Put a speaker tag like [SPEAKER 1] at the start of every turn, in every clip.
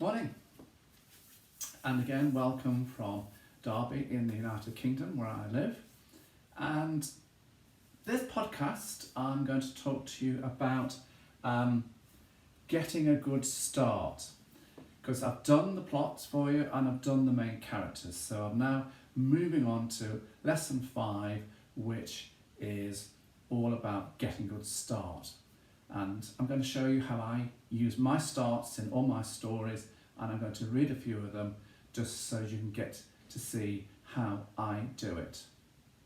[SPEAKER 1] Morning, and again welcome from Derby in the United Kingdom where I live. And this podcast I'm going to talk to you about getting a good start, because I've done the plots for you and I've done the main characters, so I'm now moving on to lesson 5, which is all about getting a good start. And I'm going to show you how I use my starts in all my stories, and I'm going to read a few of them just so you can get to see how I do it.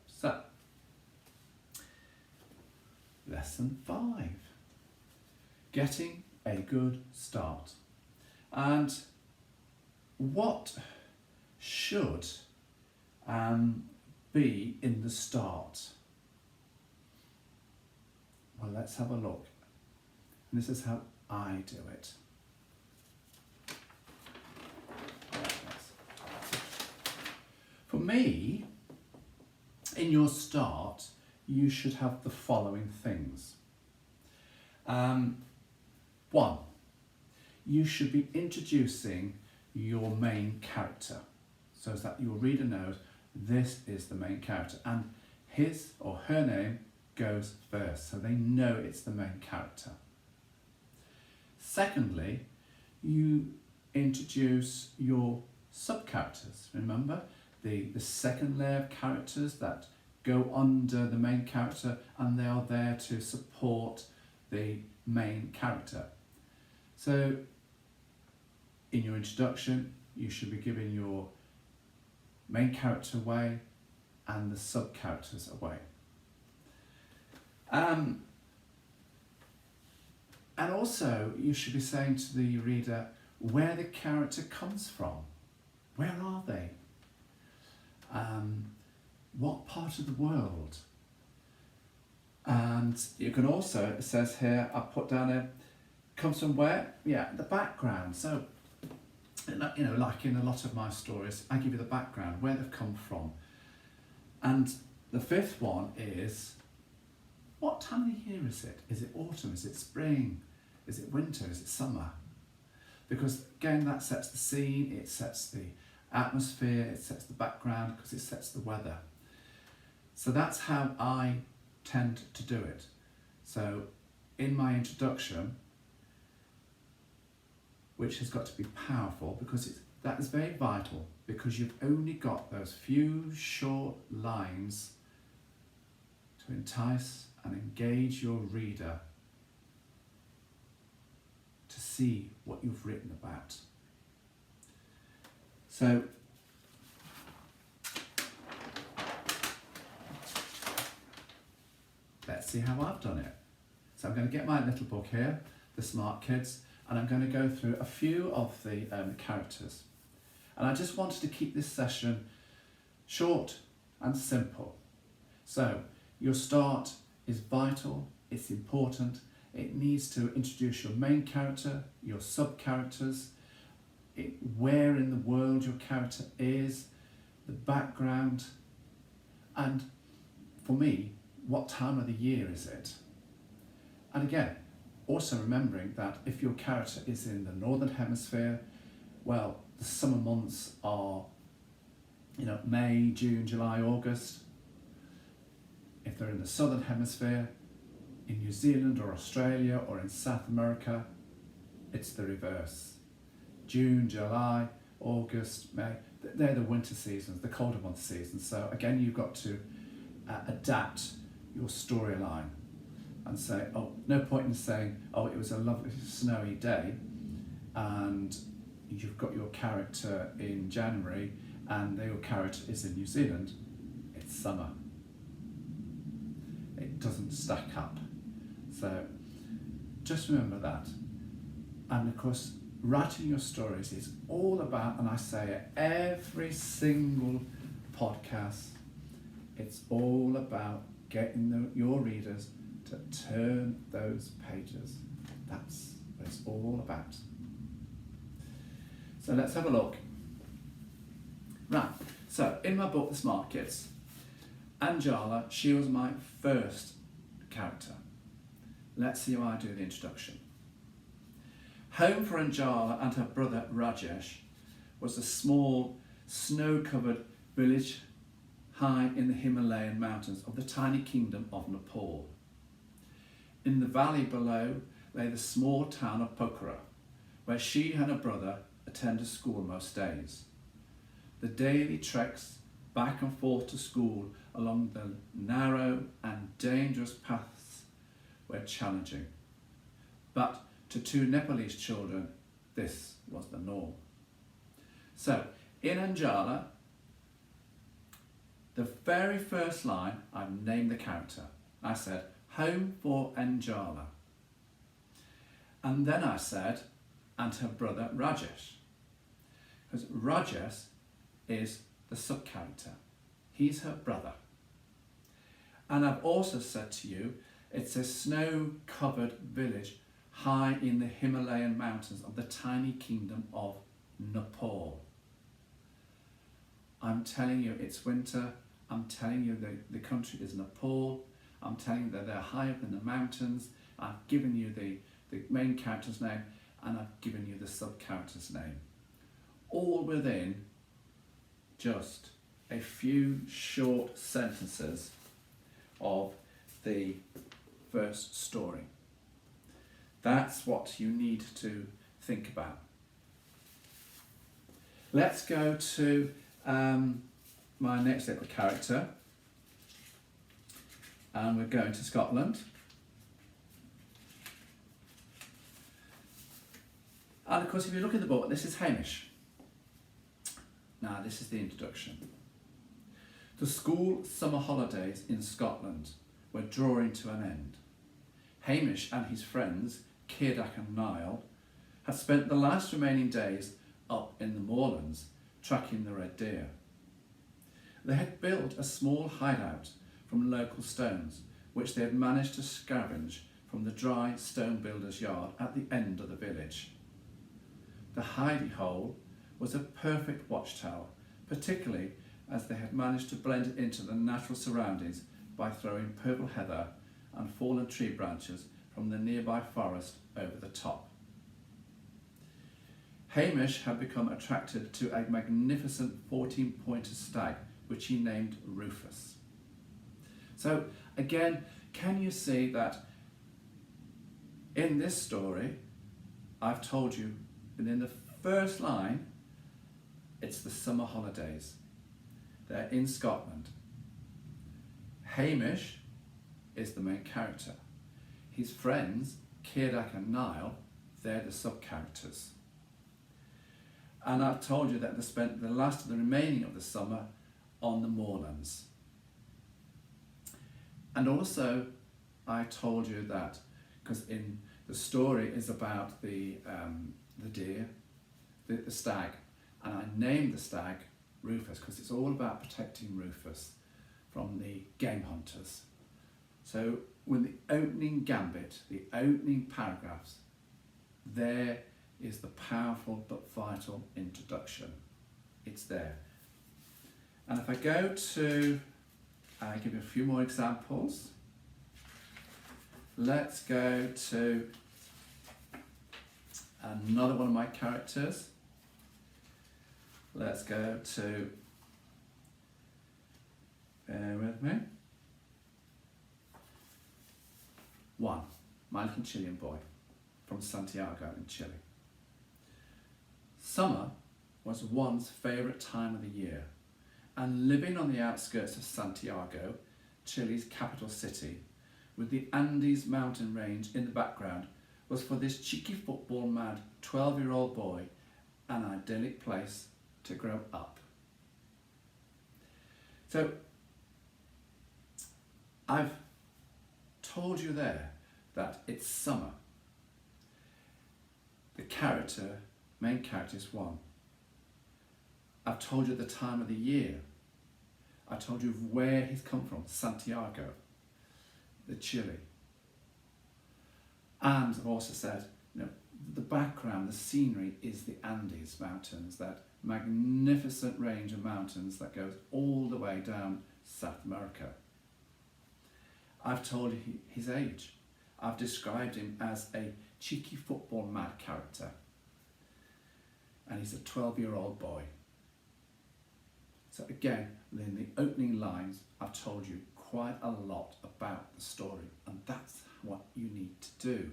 [SPEAKER 1] So, lesson 5, getting a good start. And what should be in the start? Well, let's have a look. And this is how I do it. For me, in your start, you should have the following things. 1, you should be introducing your main character, so that your reader knows this is the main character, and his or her name goes first, so they know it's the main character. Secondly, you introduce your sub-characters. Remember, the second layer of characters that go under the main character, and they are there to support the main character. So, in your introduction, you should be giving your main character away and the sub-characters away. And also, you should be saying to the reader where the character comes from. Where are they? What part of the world? And you can also, it says here, I've put down comes from where? Yeah, the background. So, like in a lot of my stories, I give you the background, where they've come from. And the 5th one is, what time of the year is it? Is it autumn? Is it spring? Is it winter? Is it summer? Because again, that sets the scene, it sets the atmosphere, it sets the background, because it sets the weather. So that's how I tend to do it. So in my introduction, which has got to be powerful, because that is very vital, because you've only got those few short lines to entice and engage your reader to see what you've written about. So, let's see how I've done it. So I'm going to get my little book here, The Smart Kids, and I'm going to go through a few of the characters. And I just wanted to keep this session short and simple. So, your start is vital, it's important, it needs to introduce your main character, your sub-characters, where in the world your character is, the background, and for me, what time of the year is it? And again, also remembering that if your character is in the Northern Hemisphere, well, the summer months are, May, June, July, August. If they're in the Southern Hemisphere, in New Zealand or Australia or in South America, it's the reverse. June, July, August, May, they're the winter seasons, the colder month seasons. So again, you've got to adapt your storyline and say, no point in saying, it was a lovely snowy day, and you've got your character in January and your character is in New Zealand. It's summer. It doesn't stack up. So just remember that. And of course, writing your stories is all about, and I say it every single podcast, it's all about getting your readers to turn those pages. That's what it's all about. So let's have a look. Right, so in my book, The Smart Kids, Angela, she was my first character. Let's see how I do the introduction. Home for Anjala and her brother Rajesh was a small, snow-covered village high in the Himalayan mountains of the tiny kingdom of Nepal. In the valley below lay the small town of Pokhara, where she and her brother attended school most days. The daily treks back and forth to school along the narrow and dangerous paths were challenging. But to two Nepalese children, this was the norm. So, in Anjala, the very first line, I've named the character. I said, home for Anjala. And then I said, and her brother Rajesh. Because Rajesh is the sub-character. He's her brother. And I've also said to you, it's a snow-covered village high in the Himalayan mountains of the tiny kingdom of Nepal. I'm telling you it's winter. I'm telling you the country is Nepal. I'm telling you that they're high up in the mountains. I've given you the main character's name and I've given you the sub-character's name. All within just a few short sentences of the first story. That's what you need to think about. Let's go to my next little character, and we're going to Scotland. And of course, if you look at the book, this is Hamish. Now, this is the introduction. The school summer holidays in Scotland were drawing to an end. Hamish and his friends, Cédach and Niall, had spent the last remaining days up in the moorlands tracking the red deer. They had built a small hideout from local stones, which they had managed to scavenge from the dry stone builder's yard at the end of the village. The hidey hole was a perfect watchtower, particularly as they had managed to blend it into the natural surroundings by throwing purple heather and fallen tree branches from the nearby forest over the top. Hamish had become attracted to a magnificent 14-pointer stag, which he named Rufus. So again, can you see that in this story, I've told you within the first line, it's the summer holidays. They're in Scotland. Hamish is the main character. His friends, Cédach and Niall, they're the sub-characters. And I've told you that they spent the last of the remaining of the summer on the moorlands. And also, I told you that, because in the story is about the deer, the stag, and I named the stag Rufus because it's all about protecting Rufus from the game hunters. So with the opening gambit, the opening paragraphs, there is the powerful but vital introduction. It's there. And if I go to, give you a few more examples. Let's go to another one of my characters. Let's go to, bear with me, one, my little Chilean boy from Santiago in Chile. Summer was one's favourite time of the year, and living on the outskirts of Santiago, Chile's capital city, with the Andes mountain range in the background, was for this cheeky football-mad 12-year-old boy an idyllic place to grow up. So, I've told you there that it's summer. The main character is one. I've told you the time of the year. I told you where he's come from, Santiago, the Chile. And I've also said, the background, the scenery is the Andes mountains, that magnificent range of mountains that goes all the way down South America. I've told you his age. I've described him as a cheeky football mad character. And he's a 12-year-old boy. So again, in the opening lines, I've told you quite a lot about the story, and that's what you need to do.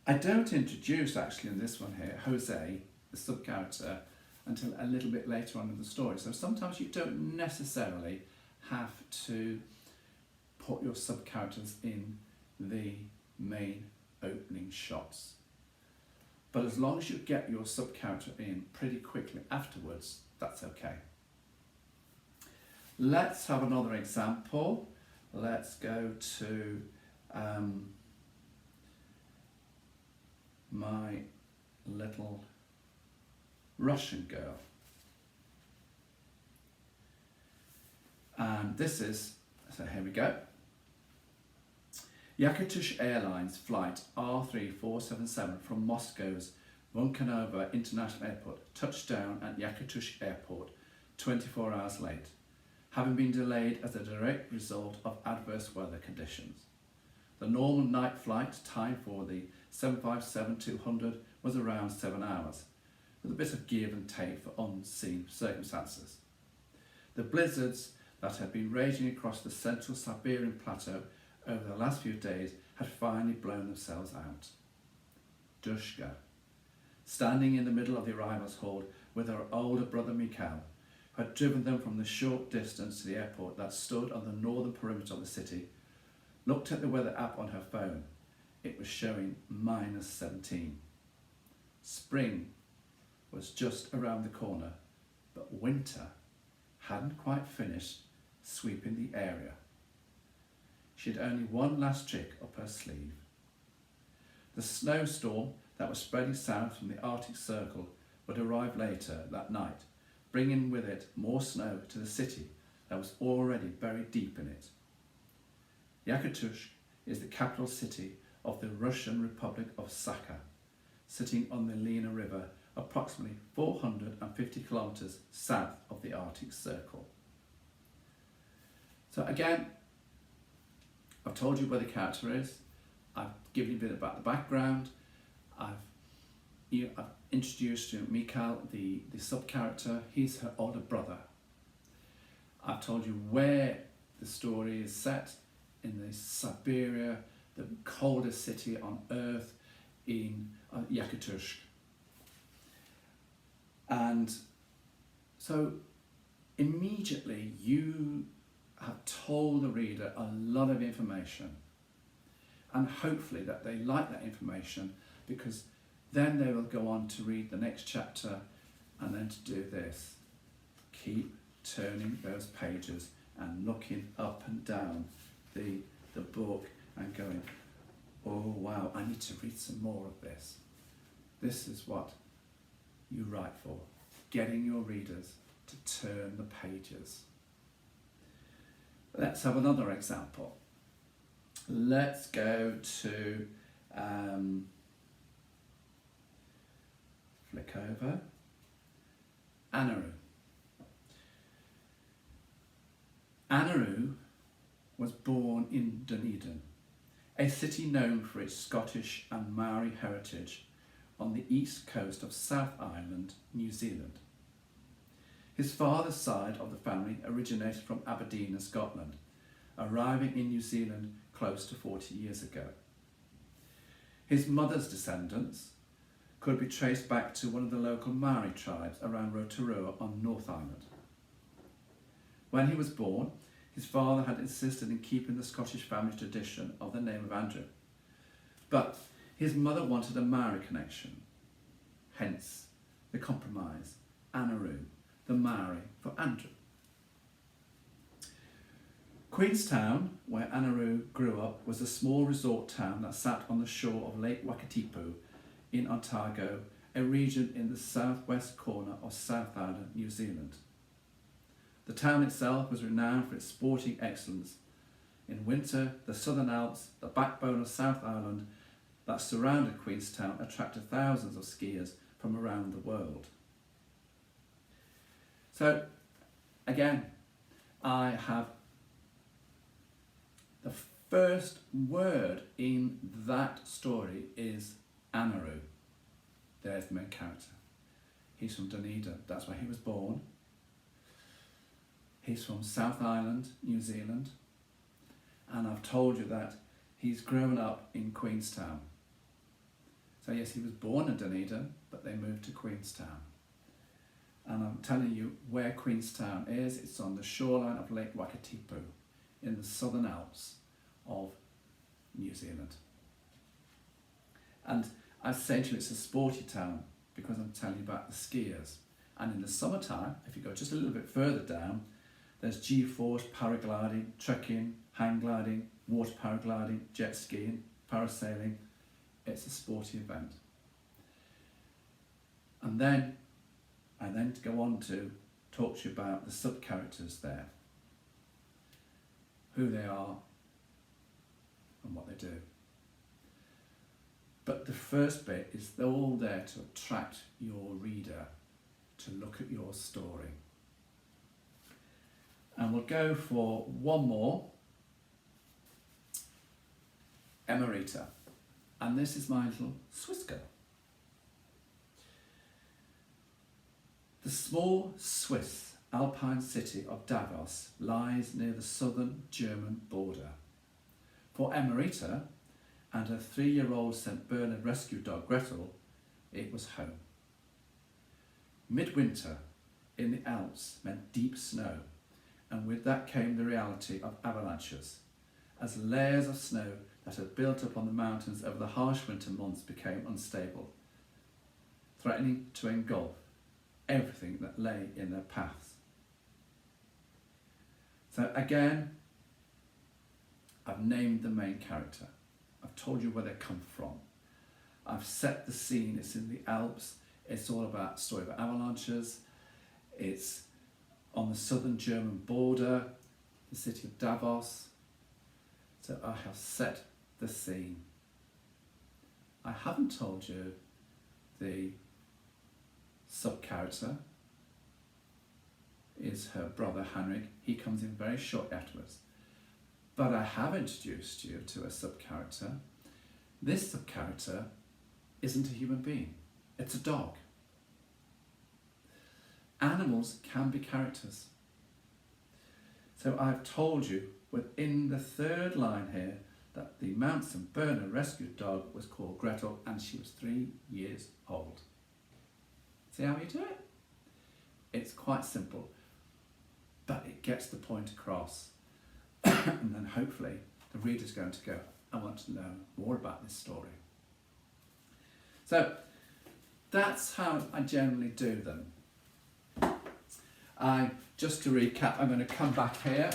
[SPEAKER 1] I don't introduce, actually, in this one here, Jose, the sub-character, until a little bit later on in the story. So sometimes you don't necessarily have to put your sub-characters in the main opening shots. But as long as you get your sub-character in pretty quickly afterwards, that's okay. Let's have another example. Let's go to my little Russian girl. And this is, so here we go. Yakutish Airlines flight R3477 from Moscow's Vunkanova International Airport touched down at Yakutish Airport 24 hours late, having been delayed as a direct result of adverse weather conditions. The normal night flight time for the 757-200 was around 7 hours, with a bit of give and take for unseen circumstances. The blizzards that had been raging across the central Siberian plateau over the last few days had finally blown themselves out. Dushka, standing in the middle of the arrivals hall with her older brother Mikhail, who had driven them from the short distance to the airport that stood on the northern perimeter of the city, looked at the weather app on her phone. It was showing -17. Spring was just around the corner, but winter hadn't quite finished sweeping the area. She had only one last trick up her sleeve. The snowstorm that was spreading south from the Arctic Circle would arrive later that night, bringing with it more snow to the city that was already buried deep in it. Yakutsk is the capital city of the Russian Republic of Sakha, sitting on the Lena River approximately 450 kilometers south of the Arctic Circle. So again, I've told you where the character is, I've given you a bit about the background, I've introduced you Mikhail, the sub-character. He's her older brother. I've told you where the story is set, in the Siberia, the coldest city on earth, in Yakutsk. And so immediately you have told the reader a lot of information, and hopefully that they like that information, because then they will go on to read the next chapter and then to do this. Keep turning those pages and looking up and down the book and going, oh wow, I need to read some more of this. This is what you write for, getting your readers to turn the pages. Let's have another example. Let's go to, flick over, Anaru. Anaru was born in Dunedin, a city known for its Scottish and Maori heritage on the east coast of South Island, New Zealand. His father's side of the family originated from Aberdeen in Scotland, arriving in New Zealand close to 40 years ago. His mother's descendants could be traced back to one of the local Maori tribes around Rotorua on North Island. When he was born, his father had insisted in keeping the Scottish family tradition of the name of Andrew, but his mother wanted a Maori connection, hence the compromise, Anaru, the Maori for Andrew. Queenstown, where Anaru grew up, was a small resort town that sat on the shore of Lake Wakatipu in Otago, a region in the southwest corner of South Island, New Zealand. The town itself was renowned for its sporting excellence. In winter, the Southern Alps, the backbone of South Island that surrounded Queenstown, attracted thousands of skiers from around the world. So, again, I have the first word in that story is Anaru. There's the main character. He's from Dunedin, that's where he was born. He's from South Island, New Zealand. And I've told you that he's grown up in Queenstown. So yes, he was born in Dunedin, but they moved to Queenstown. And I'm telling you where Queenstown is. It's on the shoreline of Lake Wakatipu in the Southern Alps of New Zealand. And I said to you it's a sporty town because I'm telling you about the skiers. And in the summertime, if you go just a little bit further down, there's G-force, paragliding, trekking, hang gliding, water paragliding, jet skiing, parasailing. It's a sporty event. And then I go on to talk to you about the sub-characters there, who they are and what they do. But the first bit is they're all there to attract your reader to look at your story. And we'll go for one more, Emerita. And this is my little Swiss girl. The small Swiss alpine city of Davos lies near the southern German border. For Emerita and her 3-year-old St. Bernard rescue dog Gretel, it was home. Midwinter in the Alps meant deep snow, and with that came the reality of avalanches, as layers of snow that had built up on the mountains over the harsh winter months became unstable, threatening to engulf everything that lay in their paths. So again, I've named the main character. I've told you where they come from. I've set the scene. It's in the Alps. It's all about the story of avalanches. It's on the southern German border, the city of Davos. So I have set the scene. I haven't told you the sub-character is her brother Henrik. He comes in very shortly afterwards. But I have introduced you to a sub-character. This sub-character isn't a human being. It's a dog. Animals can be characters. So I've told you within the third line here that the Mount St. Bernard rescue dog was called Gretel and she was 3 years old. See how you do it? It's quite simple, but it gets the point across. And then hopefully the reader's going to go, I want to know more about this story. So that's how I generally do them. Just to recap, I'm going to come back here.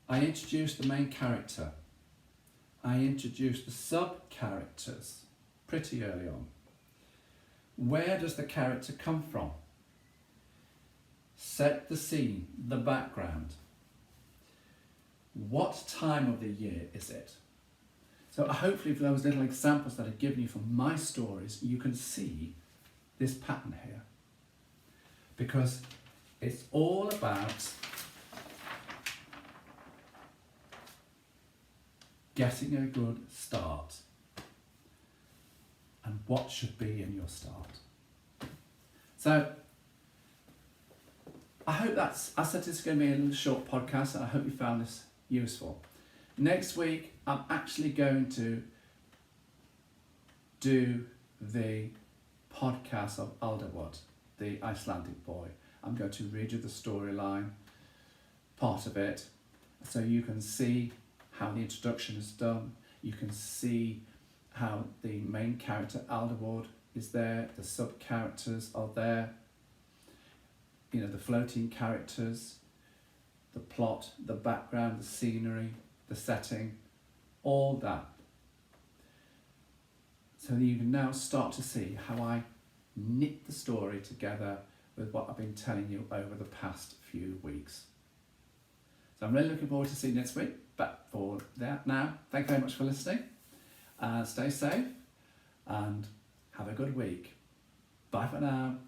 [SPEAKER 1] I introduced the main character. I introduced the sub-characters pretty early on. Where does the character come from? Set the scene, the background. What time of the year is it? So hopefully for those little examples that I've given you from my stories, you can see this pattern here. Because it's all about getting a good start and what should be in your start. So I hope I said it's going to be a little short podcast and I hope you found this useful. Next week I'm actually going to do the podcast of Alderwood, the Icelandic boy. I'm going to read you the storyline, part of it, so you can see how the introduction is done. You can see how the main character Alderwood is there, the sub-characters are there, you know, the floating characters, the plot, the background, the scenery, the setting, all that. So you can now start to see how I knit the story together with what I've been telling you over the past few weeks. So I'm really looking forward to seeing you next week. But for that now, thank you very much for listening. Stay safe and have a good week. Bye for now.